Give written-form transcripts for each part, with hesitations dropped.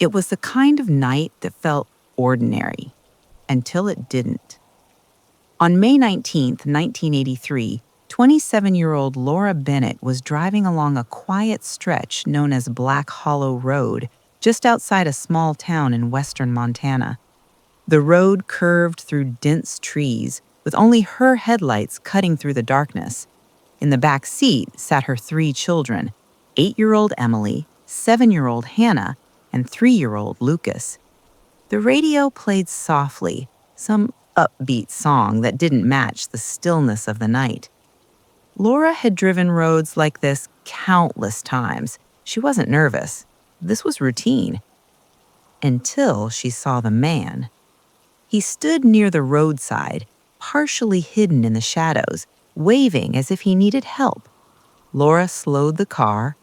It was the kind of night that felt ordinary, until it didn't. On May 19th, 1983, 27-year-old Laura Bennett was driving along a quiet stretch known as Black Hollow Road, just outside a small town in western Montana. The road curved through dense trees, with only her headlights cutting through the darkness. In the back seat sat her 3 children, 8-year-old Emily, 7-year-old Hannah, and 3-year-old Lucas. The radio played softly, some upbeat song that didn't match the stillness of the night. Laura had driven roads like this countless times. She wasn't nervous. This was routine. Until she saw the man. He stood near the roadside, partially hidden in the shadows, waving as if he needed help. Laura slowed the car.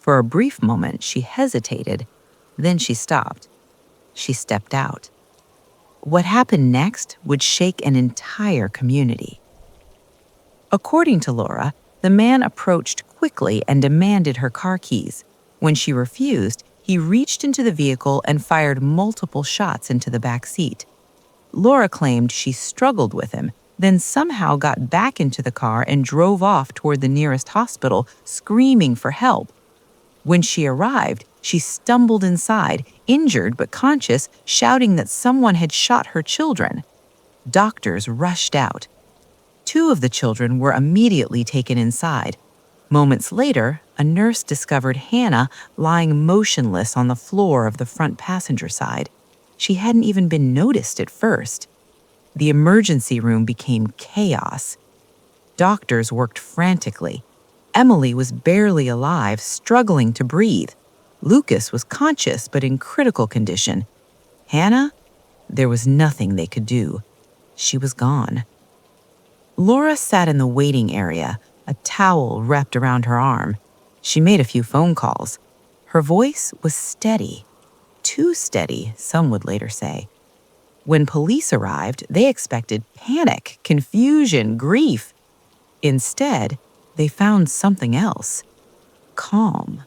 For a brief moment, she hesitated. Then she stopped. She stepped out. What happened next would shake an entire community. According to Laura, the man approached quickly and demanded her car keys. When she refused, he reached into the vehicle and fired multiple shots into the back seat. Laura claimed she struggled with him, then somehow got back into the car and drove off toward the nearest hospital, screaming for help. When she arrived, she stumbled inside, injured but conscious, shouting that someone had shot her children. Doctors rushed out. 2 of the children were immediately taken inside. Moments later, a nurse discovered Hannah lying motionless on the floor of the front passenger side. She hadn't even been noticed at first. The emergency room became chaos. Doctors worked frantically. Emily was barely alive, struggling to breathe. Lucas was conscious but in critical condition. Hannah? There was nothing they could do. She was gone. Laura sat in the waiting area, a towel wrapped around her arm. She made a few phone calls. Her voice was steady. Too steady, some would later say. When police arrived, they expected panic, confusion, grief. Instead, they found something else. Calm.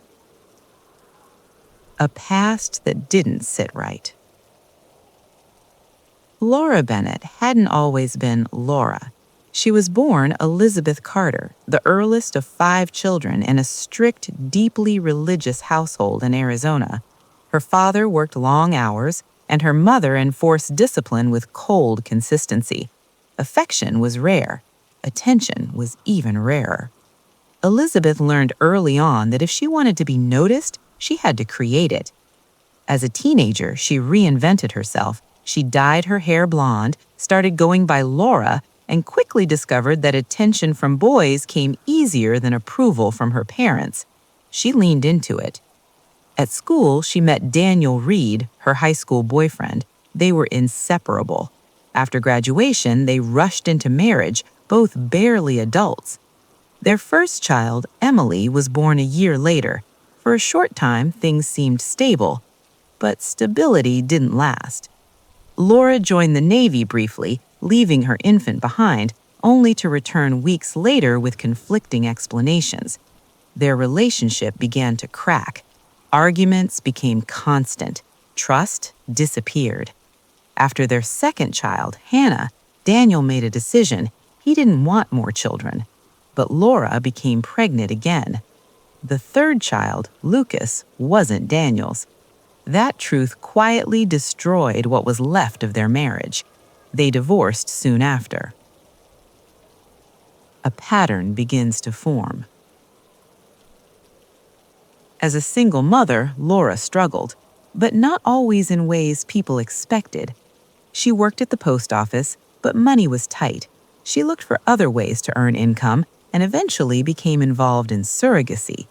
A past that didn't sit right. Laura Bennett hadn't always been Laura. She was born Elizabeth Carter, the earliest of 5 children in a strict, deeply religious household in Arizona. Her father worked long hours, and her mother enforced discipline with cold consistency. Affection was rare. Attention was even rarer. Elizabeth learned early on that if she wanted to be noticed, she had to create it. As a teenager, she reinvented herself. She dyed her hair blonde, started going by Laura, and quickly discovered that attention from boys came easier than approval from her parents. She leaned into it. At school, she met Daniel Reed, her high school boyfriend. They were inseparable. After graduation, they rushed into marriage, both barely adults. Their first child, Emily, was born a year later. For a short time, things seemed stable, but stability didn't last. Laura joined the Navy briefly, leaving her infant behind, only to return weeks later with conflicting explanations. Their relationship began to crack. Arguments became constant. Trust disappeared. After their second child, Hannah, Daniel made a decision. He didn't want more children. But Laura became pregnant again. The third child, Lucas, wasn't Daniel's. That truth quietly destroyed what was left of their marriage. They divorced soon after. A pattern begins to form. As a single mother, Laura struggled, but not always in ways people expected. She worked at the post office, but money was tight. She looked for other ways to earn income and eventually became involved in surrogacy.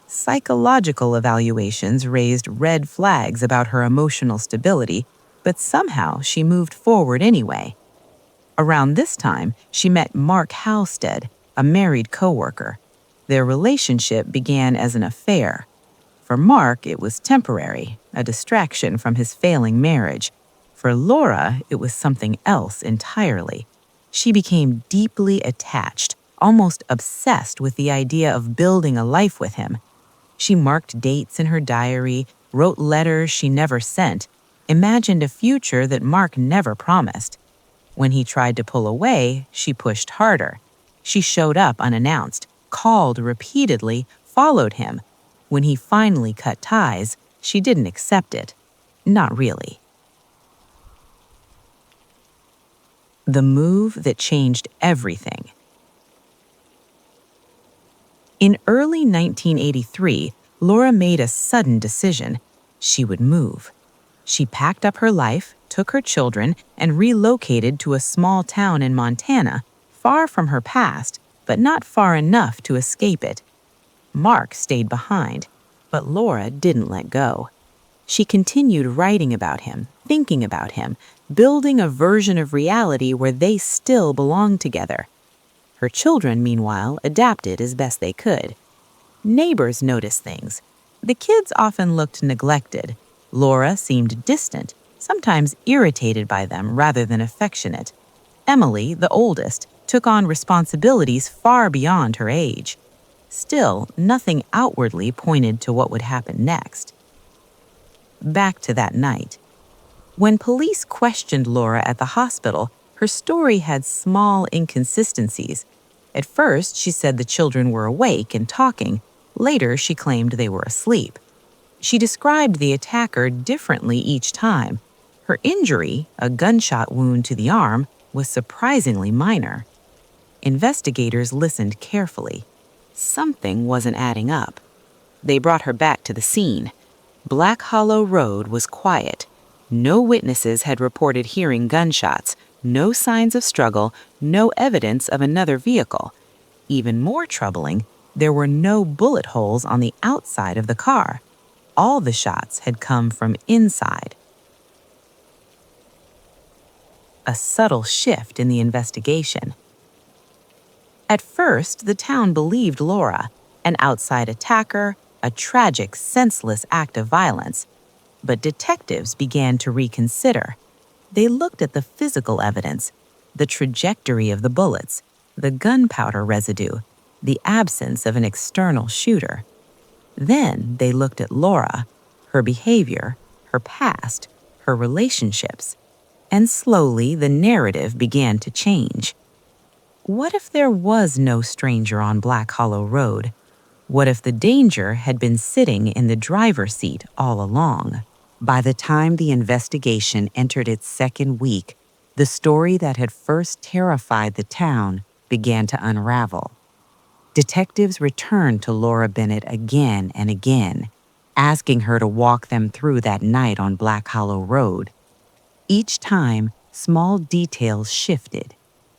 Psychological evaluations raised red flags about her emotional stability, but somehow she moved forward anyway. Around this time, she met Mark Halstead, a married coworker. Their relationship began as an affair. For Mark, it was temporary, a distraction from his failing marriage. For Laura, it was something else entirely. She became deeply attached, almost obsessed with the idea of building a life with him. She marked dates in her diary, wrote letters she never sent, imagined a future that Mark never promised. When he tried to pull away, she pushed harder. She showed up unannounced, called repeatedly, followed him. When he finally cut ties, she didn't accept it. Not really. The move that changed everything. In early 1983, Laura made a sudden decision. She would move. She packed up her life, took her children, and relocated to a small town in Montana, far from her past, but not far enough to escape it. Mark stayed behind, but Laura didn't let go. She continued writing about him, thinking about him, building a version of reality where they still belonged together. Her children, meanwhile, adapted as best they could. Neighbors noticed things. The kids often looked neglected. Laura seemed distant, sometimes irritated by them rather than affectionate. Emily, the oldest, took on responsibilities far beyond her age. Still, nothing outwardly pointed to what would happen next. Back to that night. When police questioned Laura at the hospital, her story had small inconsistencies. At first, she said the children were awake and talking. Later, she claimed they were asleep. She described the attacker differently each time. Her injury, a gunshot wound to the arm, was surprisingly minor. Investigators listened carefully. Something wasn't adding up. They brought her back to the scene. Black Hollow Road was quiet. No witnesses had reported hearing gunshots, no signs of struggle, no evidence of another vehicle. Even more troubling, there were no bullet holes on the outside of the car. All the shots had come from inside. A subtle shift in the investigation. At first, the town believed Laura, an outside attacker, a tragic, senseless act of violence. But detectives began to reconsider. They looked at the physical evidence, the trajectory of the bullets, the gunpowder residue, the absence of an external shooter. Then they looked at Laura, her behavior, her past, her relationships, and slowly the narrative began to change. What if there was no stranger on Black Hollow Road? What if the danger had been sitting in the driver's seat all along? By the time the investigation entered its second week, the story that had first terrified the town began to unravel. Detectives returned to Laura Bennett again and again, asking her to walk them through that night on Black Hollow Road. Each time, small details shifted.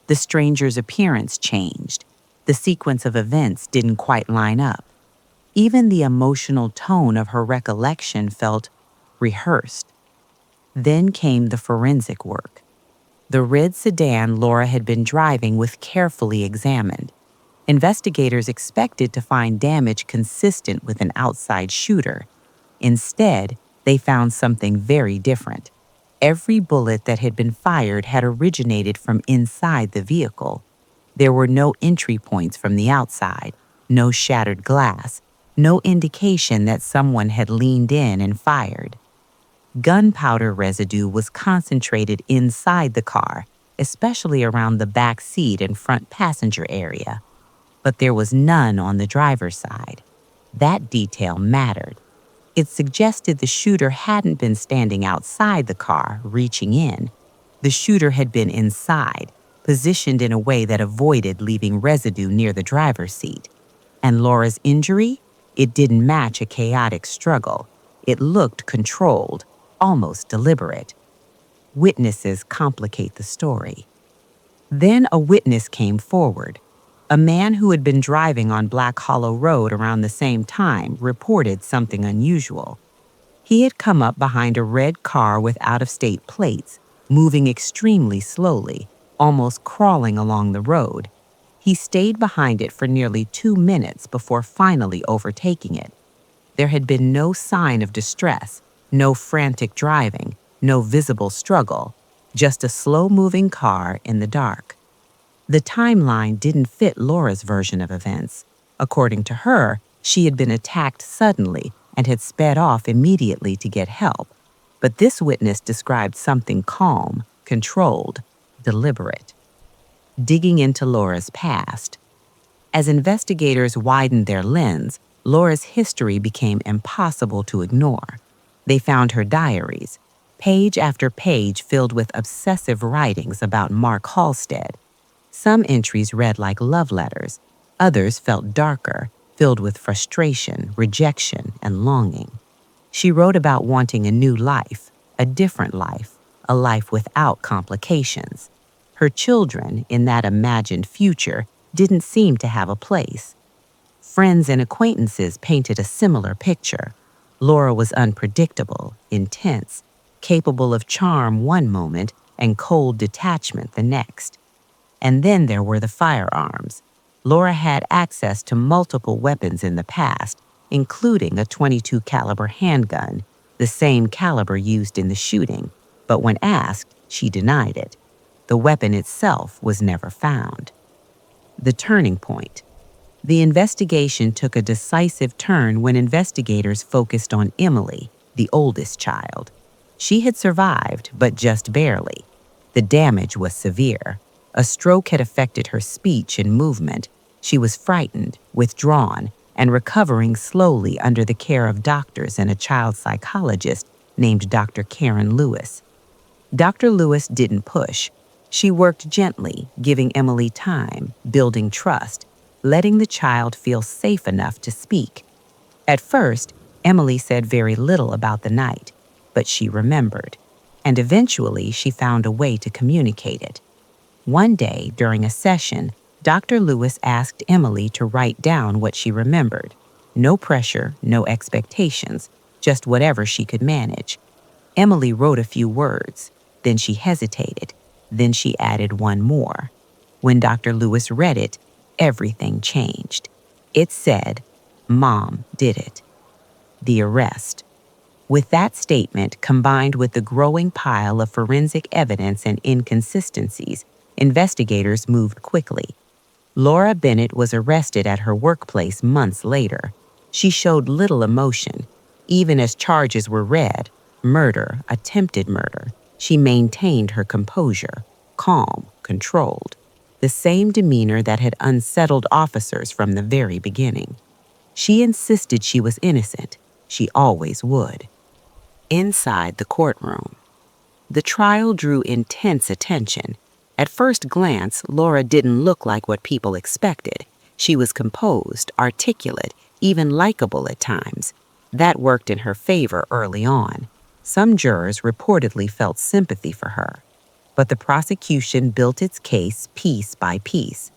The stranger's appearance changed. The sequence of events didn't quite line up. Even the emotional tone of her recollection felt rehearsed. Then came the forensic work. The red sedan Laura had been driving was carefully examined. Investigators expected to find damage consistent with an outside shooter. Instead, they found something very different. Every bullet that had been fired had originated from inside the vehicle. There were no entry points from the outside, no shattered glass, no indication that someone had leaned in and fired. Gunpowder residue was concentrated inside the car, especially around the back seat and front passenger area. But there was none on the driver's side. That detail mattered. It suggested the shooter hadn't been standing outside the car, reaching in. The shooter had been inside, positioned in a way that avoided leaving residue near the driver's seat. And Laura's injury? It didn't match a chaotic struggle. It looked controlled, almost deliberate. Witnesses complicate the story. Then a witness came forward. A man who had been driving on Black Hollow Road around the same time reported something unusual. He had come up behind a red car with out-of-state plates, moving extremely slowly, almost crawling along the road. He stayed behind it for nearly 2 minutes before finally overtaking it. There had been no sign of distress, no frantic driving, no visible struggle, just a slow-moving car in the dark. The timeline didn't fit Laura's version of events. According to her, she had been attacked suddenly, and had sped off immediately to get help. But this witness described something calm, controlled, deliberate. Digging into Laura's past. As investigators widened their lens, Laura's history became impossible to ignore. They found her diaries, page after page filled with obsessive writings about Mark Halstead. Some entries read like love letters, others felt darker, filled with frustration, rejection, and longing. She wrote about wanting a new life, a different life, a life without complications. Her children, in that imagined future, didn't seem to have a place. Friends and acquaintances painted a similar picture. Laura was unpredictable, intense, capable of charm one moment and cold detachment the next. And then there were the firearms. Laura had access to multiple weapons in the past, including a .22 caliber handgun, the same caliber used in the shooting, but when asked, she denied it. The weapon itself was never found. The turning point. The investigation took a decisive turn when investigators focused on Emily, the oldest child. She had survived, but just barely. The damage was severe. A stroke had affected her speech and movement. She was frightened, withdrawn, and recovering slowly under the care of doctors and a child psychologist named Dr. Karen Lewis. Dr. Lewis didn't push. She worked gently, giving Emily time, building trust, letting the child feel safe enough to speak. At first, Emily said very little about the night, but she remembered, and eventually she found a way to communicate it. One day, during a session, Dr. Lewis asked Emily to write down what she remembered. No pressure, no expectations, just whatever she could manage. Emily wrote a few words, then she hesitated, then she added one more. When Dr. Lewis read it, everything changed. It said, "Mom did it." The arrest. With that statement, combined with the growing pile of forensic evidence and inconsistencies, investigators moved quickly. Laura Bennett was arrested at her workplace months later. She showed little emotion. Even as charges were read, murder, attempted murder, she maintained her composure, calm, controlled, the same demeanor that had unsettled officers from the very beginning. She insisted she was innocent. She always would. Inside the courtroom. The trial drew intense attention. At first glance, Laura didn't look like what people expected. She was composed, articulate, even likable at times. That worked in her favor early on. Some jurors reportedly felt sympathy for her. But the prosecution built its case piece by piece.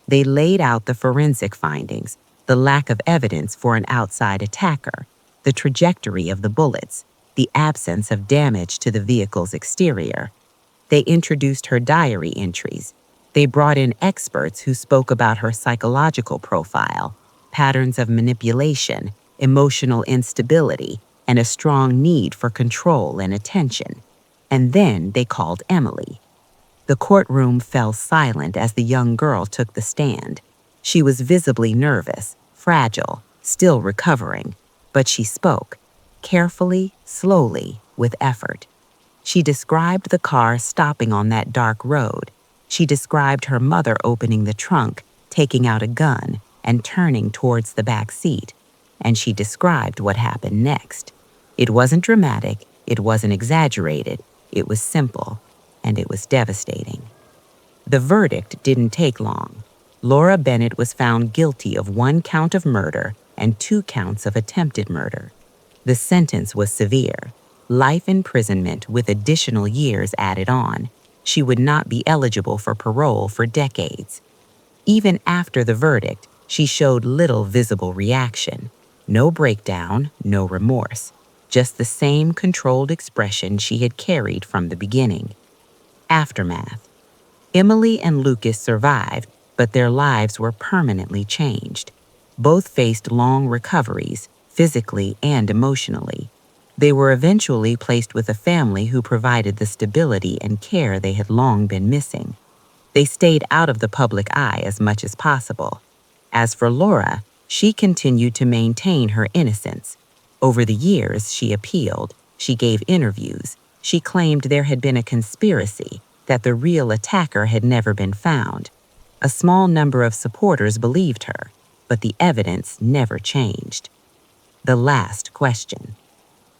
They laid out the forensic findings, the lack of evidence for an outside attacker, the trajectory of the bullets, the absence of damage to the vehicle's exterior. They introduced her diary entries. They brought in experts who spoke about her psychological profile, patterns of manipulation, emotional instability, and a strong need for control and attention. And then they called Emily. The courtroom fell silent as the young girl took the stand. She was visibly nervous, fragile, still recovering, but she spoke, carefully, slowly, with effort. She described the car stopping on that dark road. She described her mother opening the trunk, taking out a gun, and turning towards the back seat. And she described what happened next. It wasn't dramatic, it wasn't exaggerated, it was simple, and it was devastating. The verdict didn't take long. Laura Bennett was found guilty of 1 count of murder and 2 counts of attempted murder. The sentence was severe. Life imprisonment with additional years added on. She would not be eligible for parole for decades. Even after the verdict, she showed little visible reaction. No breakdown, no remorse. Just the same controlled expression she had carried from the beginning. Aftermath. Emily and Lucas survived, but their lives were permanently changed. Both faced long recoveries, physically and emotionally. They were eventually placed with a family who provided the stability and care they had long been missing. They stayed out of the public eye as much as possible. As for Laura, she continued to maintain her innocence. Over the years, she appealed, she gave interviews, she claimed there had been a conspiracy, that the real attacker had never been found. A small number of supporters believed her, but the evidence never changed. The last question.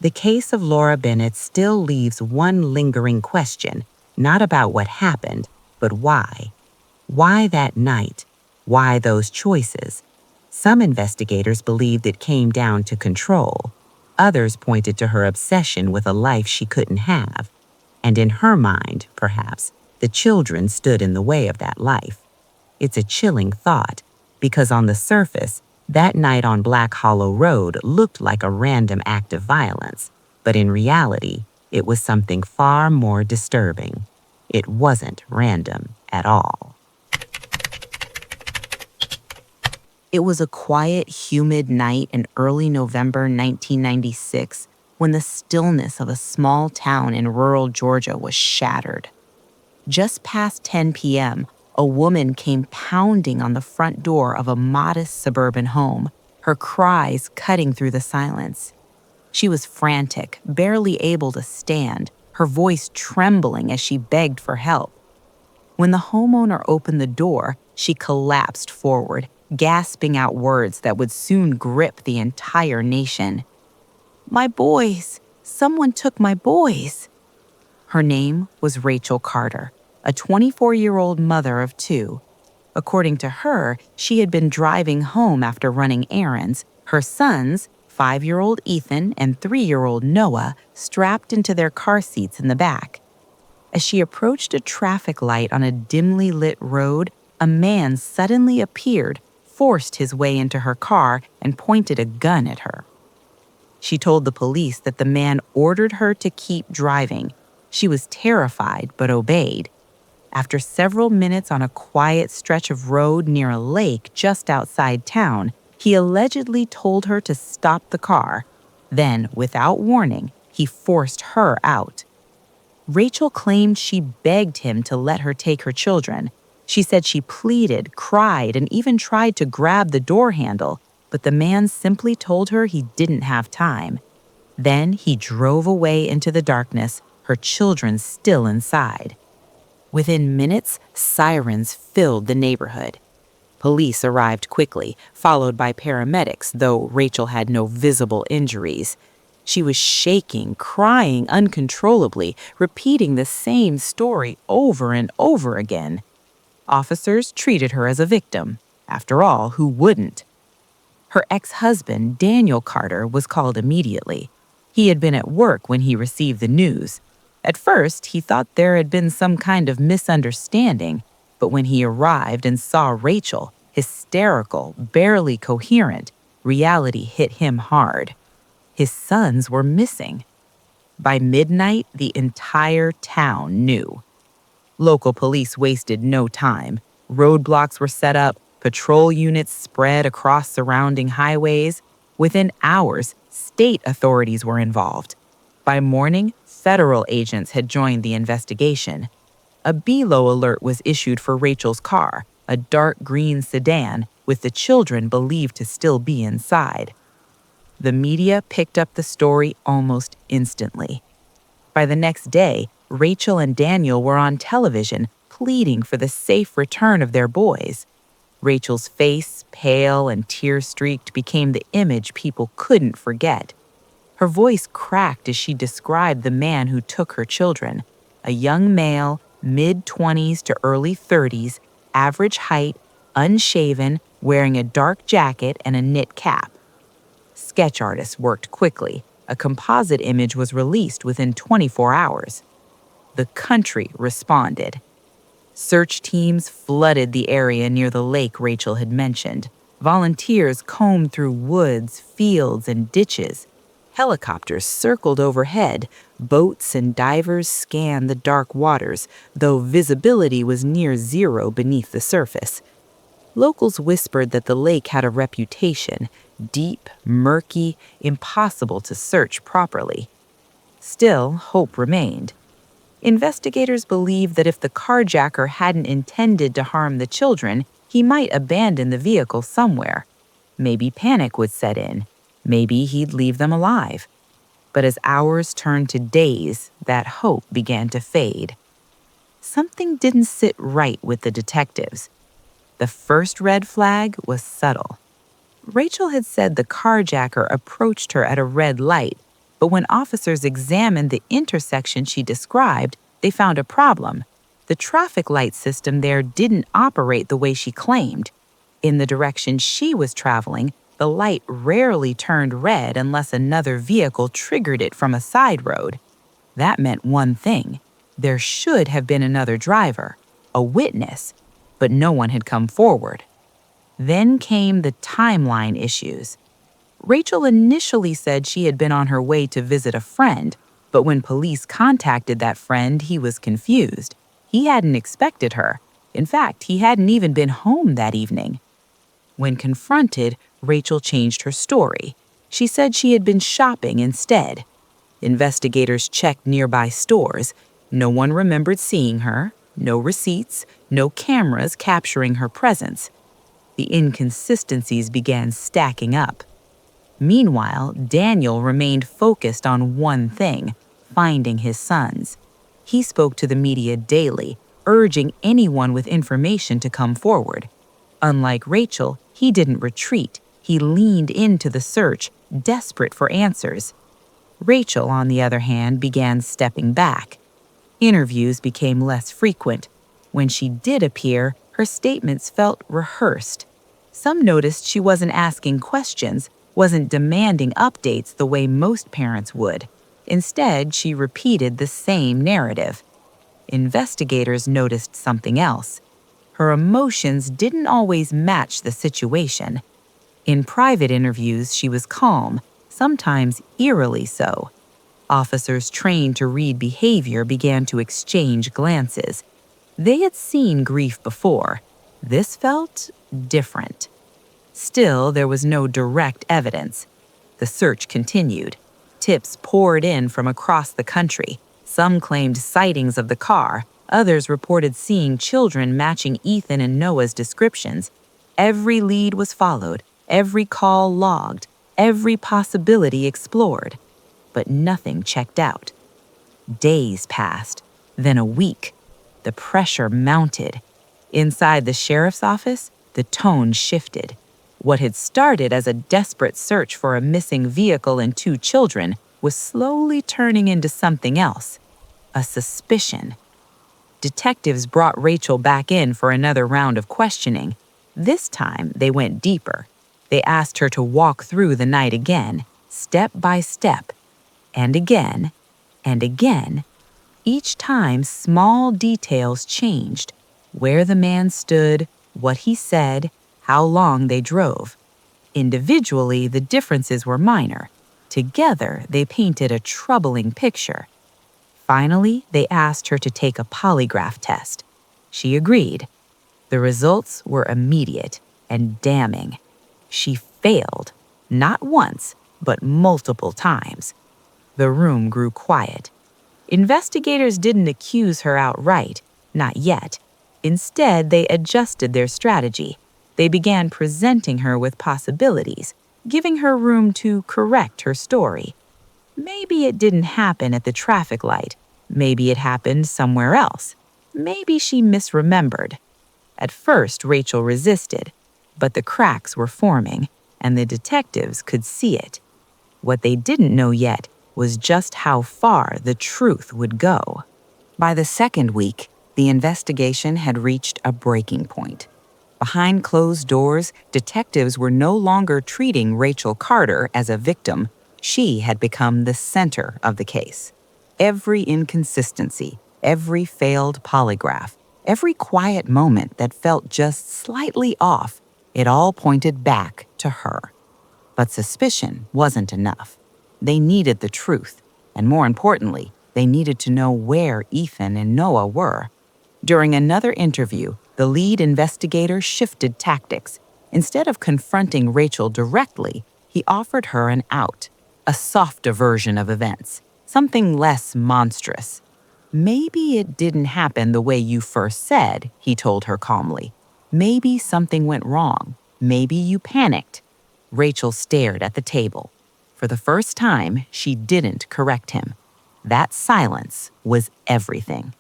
The case of Laura Bennett still leaves one lingering question, not about what happened, but why. Why that night? Why those choices? Some investigators believed it came down to control. Others pointed to her obsession with a life she couldn't have. And in her mind, perhaps, the children stood in the way of that life. It's a chilling thought, because on the surface, that night on Black Hollow Road looked like a random act of violence, but in reality, it was something far more disturbing. It wasn't random at all. It was a quiet, humid night in early November 1996 when the stillness of a small town in rural Georgia was shattered. Just past 10 p.m., a woman came pounding on the front door of a modest suburban home, her cries cutting through the silence. She was frantic, barely able to stand, her voice trembling as she begged for help. When the homeowner opened the door, she collapsed forward, gasping out words that would soon grip the entire nation. "My boys! Someone took my boys!" Her name was Rachel Carter, a 24-year-old mother of two. According to her, she had been driving home after running errands, her sons, 5-year-old Ethan and 3-year-old Noah, strapped into their car seats in the back. As she approached a traffic light on a dimly lit road, a man suddenly appeared, forced his way into her car, and pointed a gun at her. She told the police that the man ordered her to keep driving. She was terrified but obeyed. After several minutes on a quiet stretch of road near a lake just outside town, he allegedly told her to stop the car. Then, without warning, he forced her out. Rachel claimed she begged him to let her take her children. She said she pleaded, cried, and even tried to grab the door handle, but the man simply told her he didn't have time. Then he drove away into the darkness, her children still inside. Within minutes, sirens filled the neighborhood. Police arrived quickly, followed by paramedics, though Rachel had no visible injuries. She was shaking, crying uncontrollably, repeating the same story over and over again. Officers treated her as a victim. After all, who wouldn't? Her ex-husband, Daniel Carter, was called immediately. He had been at work when he received the news. At first, he thought there had been some kind of misunderstanding, but when he arrived and saw Rachel, hysterical, barely coherent, reality hit him hard. His sons were missing. By midnight, the entire town knew. Local police wasted no time. Roadblocks were set up, patrol units spread across surrounding highways. Within hours, state authorities were involved. By morning, federal agents had joined the investigation. A BELO alert was issued for Rachel's car, a dark green sedan with the children believed to still be inside. The media picked up the story almost instantly. By the next day, Rachel and Daniel were on television pleading for the safe return of their boys. Rachel's face, pale and tear-streaked, became the image people couldn't forget. Her voice cracked as she described the man who took her children, a young male, mid-20s to early 30s, average height, unshaven, wearing a dark jacket and a knit cap. Sketch artists worked quickly. A composite image was released within 24 hours. The country responded. Search teams flooded the area near the lake Rachel had mentioned. Volunteers combed through woods, fields, and ditches. Helicopters circled overhead. Boats and divers scanned the dark waters, though visibility was near zero beneath the surface. Locals whispered that the lake had a reputation, deep, murky, impossible to search properly. Still, hope remained. Investigators believed that if the carjacker hadn't intended to harm the children, he might abandon the vehicle somewhere. Maybe panic would set in. Maybe he'd leave them alive. But as hours turned to days, that hope began to fade. Something didn't sit right with the detectives. The first red flag was subtle. Rachel had said the carjacker approached her at a red light, but when officers examined the intersection she described, they found a problem. The traffic light system there didn't operate the way she claimed. In the direction she was traveling, the light rarely turned red unless another vehicle triggered it from a side road. That meant one thing: there should have been another driver, a witness, but no one had come forward. Then came the timeline issues. Rachel initially said she had been on her way to visit a friend, but when police contacted that friend, he was confused. He hadn't expected her. In fact, he hadn't even been home that evening. When confronted, Rachel changed her story. She said she had been shopping instead. Investigators checked nearby stores. No one remembered seeing her, no receipts, no cameras capturing her presence. The inconsistencies began stacking up. Meanwhile, Daniel remained focused on one thing: finding his sons. He spoke to the media daily, urging anyone with information to come forward. Unlike Rachel, he didn't retreat. He leaned into the search, desperate for answers. Rachel, on the other hand, began stepping back. Interviews became less frequent. When she did appear, her statements felt rehearsed. Some noticed she wasn't asking questions, wasn't demanding updates the way most parents would. Instead, she repeated the same narrative. Investigators noticed something else. Her emotions didn't always match the situation. In private interviews, she was calm, sometimes eerily so. Officers trained to read behavior began to exchange glances. They had seen grief before. This felt different. Still, there was no direct evidence. The search continued. Tips poured in from across the country. Some claimed sightings of the car. Others reported seeing children matching Ethan and Noah's descriptions. Every lead was followed, every call logged, every possibility explored. But nothing checked out. Days passed, then a week. The pressure mounted. Inside the sheriff's office, the tone shifted. What had started as a desperate search for a missing vehicle and 2 children was slowly turning into something else: a suspicion. Detectives brought Rachel back in for another round of questioning. This time, they went deeper. They asked her to walk through the night again, step by step, and again, and again. Each time, small details changed: where the man stood, what he said, how long they drove. Individually, the differences were minor. Together, they painted a troubling picture. Finally, they asked her to take a polygraph test. She agreed. The results were immediate and damning. She failed, not once, but multiple times. The room grew quiet. Investigators didn't accuse her outright, not yet. Instead, they adjusted their strategy. They began presenting her with possibilities, giving her room to correct her story. Maybe it didn't happen at the traffic light. Maybe it happened somewhere else. Maybe she misremembered. At first, Rachel resisted, but the cracks were forming, and the detectives could see it. What they didn't know yet was just how far the truth would go. By the second week, the investigation had reached a breaking point. Behind closed doors, detectives were no longer treating Rachel Carter as a victim. She had become the center of the case. Every inconsistency, every failed polygraph, every quiet moment that felt just slightly off, it all pointed back to her. But suspicion wasn't enough. They needed the truth, and more importantly, they needed to know where Ethan and Noah were. During another interview, the lead investigator shifted tactics. Instead of confronting Rachel directly, he offered her an out, a softer version of events, something less monstrous. "Maybe it didn't happen the way you first said," he told her calmly. "Maybe something went wrong. Maybe you panicked." Rachel stared at the table. For the first time, she didn't correct him. That silence was everything.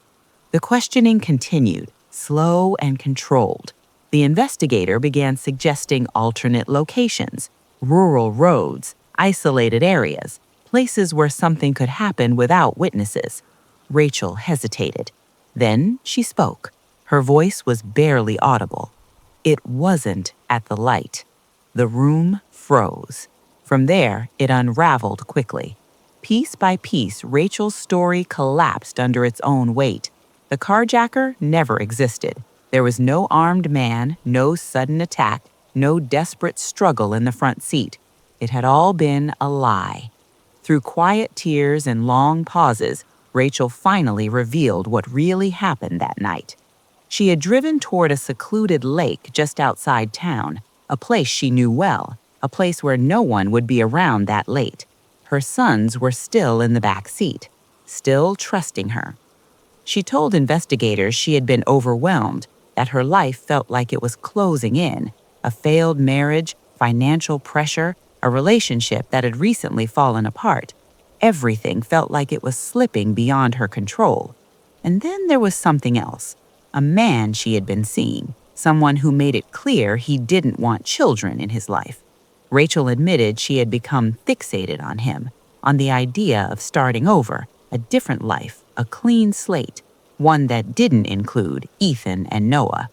The questioning continued, slow and controlled. The investigator began suggesting alternate locations, rural roads, isolated areas, places where something could happen without witnesses. Rachel hesitated. Then she spoke. Her voice was barely audible. It wasn't at the light. The room froze. From there, it unraveled quickly. Piece by piece, Rachel's story collapsed under its own weight. The carjacker never existed. There was no armed man, no sudden attack, no desperate struggle in the front seat. It had all been a lie. Through quiet tears and long pauses, Rachel finally revealed what really happened that night. She had driven toward a secluded lake just outside town, a place she knew well, a place where no one would be around that late. Her sons were still in the back seat, still trusting her. She told investigators she had been overwhelmed, that her life felt like it was closing in, a failed marriage, financial pressure, a relationship that had recently fallen apart. Everything felt like it was slipping beyond her control. And then there was something else. A man she had been seeing, someone who made it clear he didn't want children in his life. Rachel admitted she had become fixated on him, on the idea of starting over, a different life, a clean slate, one that didn't include Ethan and Noah.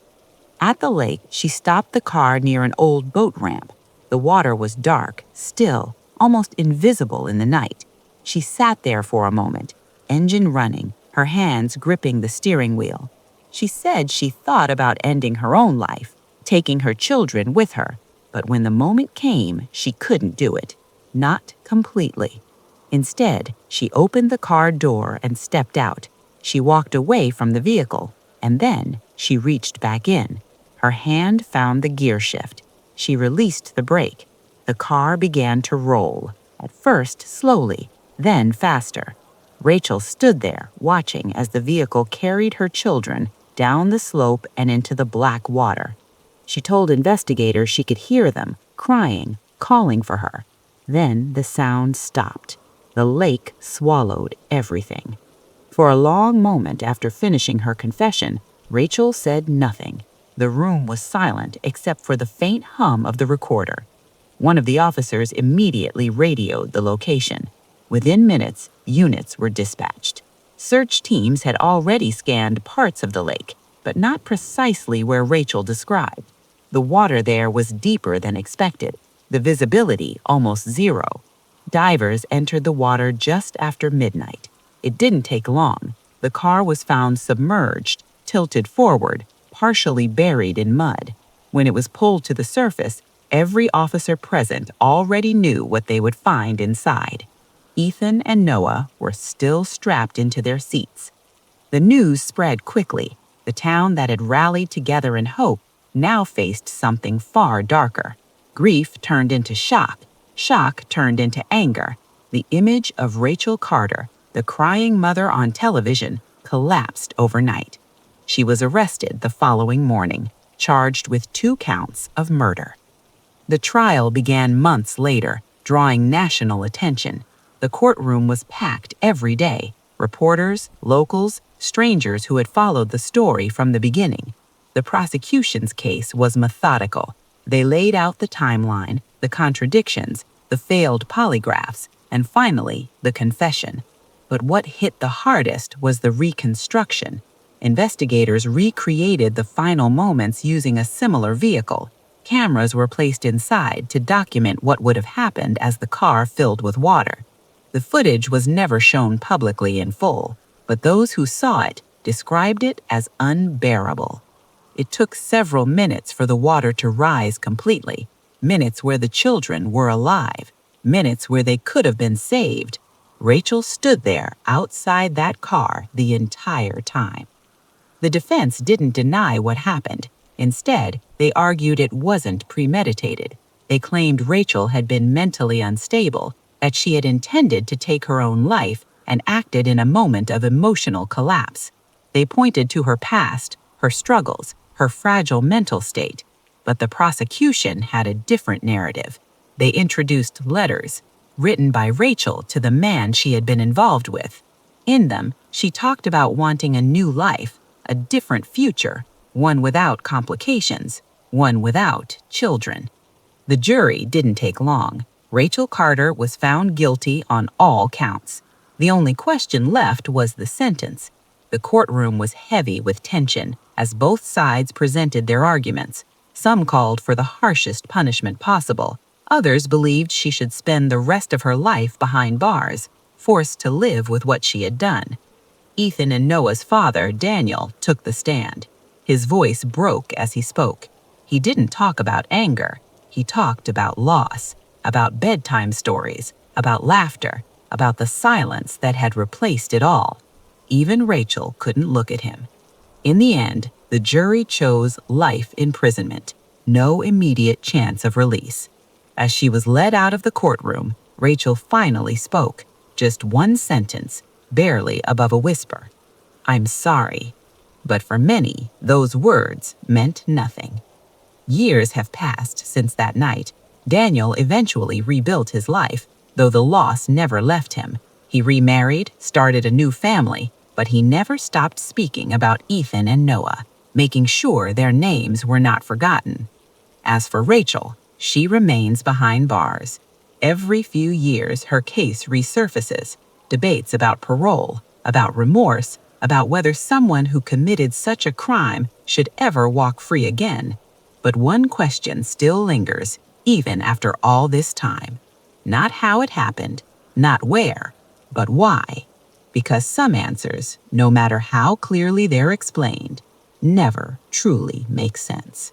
At the lake, she stopped the car near an old boat ramp. The water was dark, still, almost invisible in the night. She sat there for a moment, engine running, her hands gripping the steering wheel. She said she thought about ending her own life, taking her children with her, but when the moment came, she couldn't do it. Not completely. Instead, she opened the car door and stepped out. She walked away from the vehicle, and then she reached back in. Her hand found the gear shift. She released the brake. The car began to roll, at first slowly, then faster. Rachel stood there, watching as the vehicle carried her children down the slope and into the black water. She told investigators she could hear them, crying, calling for her. Then the sound stopped. The lake swallowed everything. For a long moment after finishing her confession, Rachel said nothing. The room was silent except for the faint hum of the recorder. One of the officers immediately radioed the location. Within minutes, units were dispatched. Search teams had already scanned parts of the lake, but not precisely where Rachel described. The water there was deeper than expected, the visibility almost zero. Divers entered the water just after midnight. It didn't take long. The car was found submerged, tilted forward, partially buried in mud. When it was pulled to the surface, every officer present already knew what they would find inside. Ethan and Noah were still strapped into their seats. The news spread quickly. The town that had rallied together in hope now faced something far darker. Grief turned into shock. Shock turned into anger. The image of Rachel Carter, the crying mother on television, collapsed overnight. She was arrested the following morning, charged with 2 counts of murder. The trial began months later, drawing national attention. The courtroom was packed every day. Reporters, locals, strangers who had followed the story from the beginning. The prosecution's case was methodical. They laid out the timeline, the contradictions, the failed polygraphs, and finally, the confession. But what hit the hardest was the reconstruction. Investigators recreated the final moments using a similar vehicle. Cameras were placed inside to document what would have happened as the car filled with water. The footage was never shown publicly in full, but those who saw it described it as unbearable. It took several minutes for the water to rise completely, minutes where the children were alive, minutes where they could have been saved. Rachel stood there outside that car the entire time. The defense didn't deny what happened. Instead, they argued it wasn't premeditated. They claimed Rachel had been mentally unstable, that she had intended to take her own life and acted in a moment of emotional collapse. They pointed to her past, her struggles, her fragile mental state. But the prosecution had a different narrative. They introduced letters, written by Rachel to the man she had been involved with. In them, she talked about wanting a new life, a different future, one without complications, one without children. The jury didn't take long. Rachel Carter was found guilty on all counts. The only question left was the sentence. The courtroom was heavy with tension as both sides presented their arguments. Some called for the harshest punishment possible. Others believed she should spend the rest of her life behind bars, forced to live with what she had done. Ethan and Noah's father, Daniel, took the stand. His voice broke as he spoke. He didn't talk about anger. He talked about loss, about bedtime stories, about laughter, about the silence that had replaced it all. Even Rachel couldn't look at him. In the end, the jury chose life imprisonment, no immediate chance of release. As she was led out of the courtroom, Rachel finally spoke, just one sentence, barely above a whisper. "I'm sorry." But for many, those words meant nothing. Years have passed since that night. Daniel eventually rebuilt his life, though the loss never left him. He remarried, started a new family, but he never stopped speaking about Ethan and Noah, making sure their names were not forgotten. As for Rachel, she remains behind bars. Every few years, her case resurfaces. Debates about parole, about remorse, about whether someone who committed such a crime should ever walk free again. But one question still lingers, even after all this time. Not how it happened, not where, but why. Because some answers, no matter how clearly they're explained, never truly make sense.